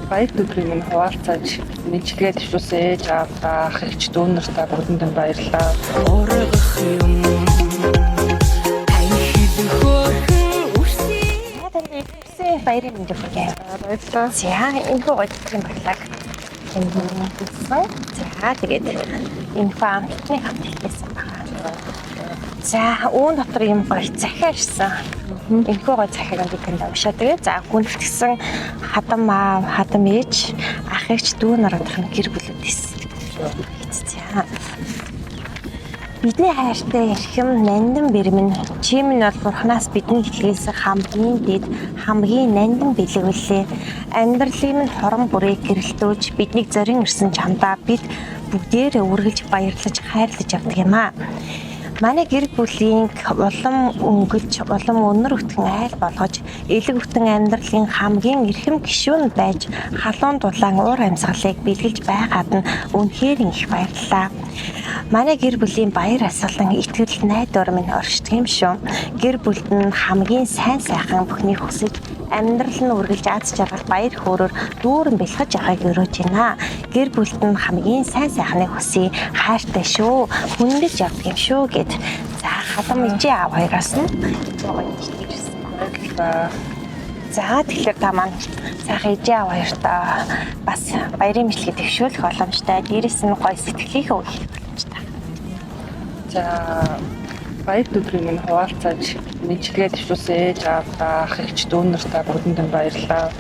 Баяр өдрийг минь хуваалцаж мэдлэгээ дэвшүүлсэн ээж аавдаа ах эгч дүү нартаа бүгдэнд нь баярлалаа. Оргох юм. Тань хилэн хөөрхөн үрсээ. Надад нэгсэн баярын мэнд хүргэе. Баярлалаа. За энэ хүү гойцгийн баярлаг. За тэгээд энэ фамилтны хамт хийсэн байна. За үүн дотор юм гоё захиа ирсэн. Энэ хүү гоё захиаг би тэнд уншаа. Тэгээд за гүнэлтгсэн хадам аав, хадам ээж, ах эгч дүү наруудах нь гэр бүлүүд байсан. За бидний хайртай эрхэм нандин бэрмэн чим нь бол бурхнаас бидний илгээсэн хамгийн дэд хамгийн нандин бэлэг үлээ. Амьдралын минь хорон бүрийг гэрэлтүүлж биднийг зорин ирсэн чамдаа бид бүгдээрээ үргэлж баярлаж хайрлаж явдаг юм аа. Манай гэр бүлийн улам өнгөлж, улам өнөр өтгөн айл болгож, элэг бүтэн амьдралын хамгийн эрхэм гишүүн байж, халуун дулаан уур амьсгалыг бэлгэлж байгаад нь үнэхээр их баярлалаа. Манай гэр бүлийн баяр асгалан итгэл найдвар минь оршдог юм шүү. Гэр бүлд нь хамгийн сайн сайхан бүхнийг хүсэж, амьдрал нь үргэлж аз жаргал баяр хөөрөөр дүүрэн бэлхэж байгааг өрөөж байна. Гэр бүлд нь хамгийн сайн сайхныг хүсье. Хайртай шүү. Хүндэж явдаг юм шүү гэд. За хадам ижи аав хоёроос нь ирсэн. Баярлалаа. За тэгэхээр та маань сайхан ижи аав хоёртоо бас баярын мэдлэгийг дэвшүүлэх боломжтой. Дээрээс нь гоё сэтгэлийнхээ үйл боломжтой. За баяр өдрийг минь хуваалцаж мэдлэгээ дэвшүүлсэн ээж аавдаа ах эгч дүү нартаа бүгдэнд нь баярлалаа.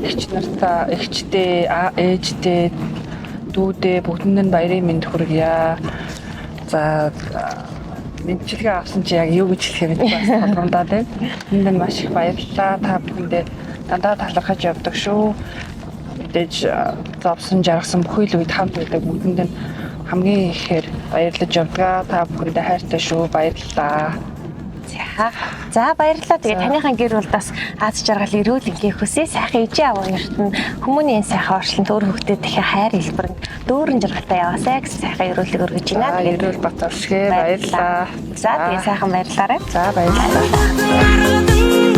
Эгч нартаа эгчтэй, ээжтэй, дүүдээ бүгдэнд нь баярын мэнд хүргье. За мэдлэгээ авсан чи яг юу гэж хэлэх юм бэ? Бас болгоомдаа тийм. Энд нь маш их баярлалаа. Та бүхэндээ дандаа талархаж явдаг шүү. Мэдээж зовсон жаргасан бүхэл үед хамт байдаг бүгдэнд нь хамгийн ихээр баярлаж явдгаа. Та бүхэндээ хайртай шүү. Баярлалаа. За баярлалаа. Тэгээ таныхаа гэр бүлд бас аз жаргал эрүүл ингээ хүсье. Сайхан ижи аав хоёрт нь хүмүүний сайхан орчлон төр хөвгтөд дахиад хайр хэлбэр дүүрэн жаргалтай яваасай гэж сайхан эрүүлэг өргөж байна. Тэгээд эрүүл бат оршгэ баярлалаа. За тэгээ сайхан баярлалаа. За баярлалаа.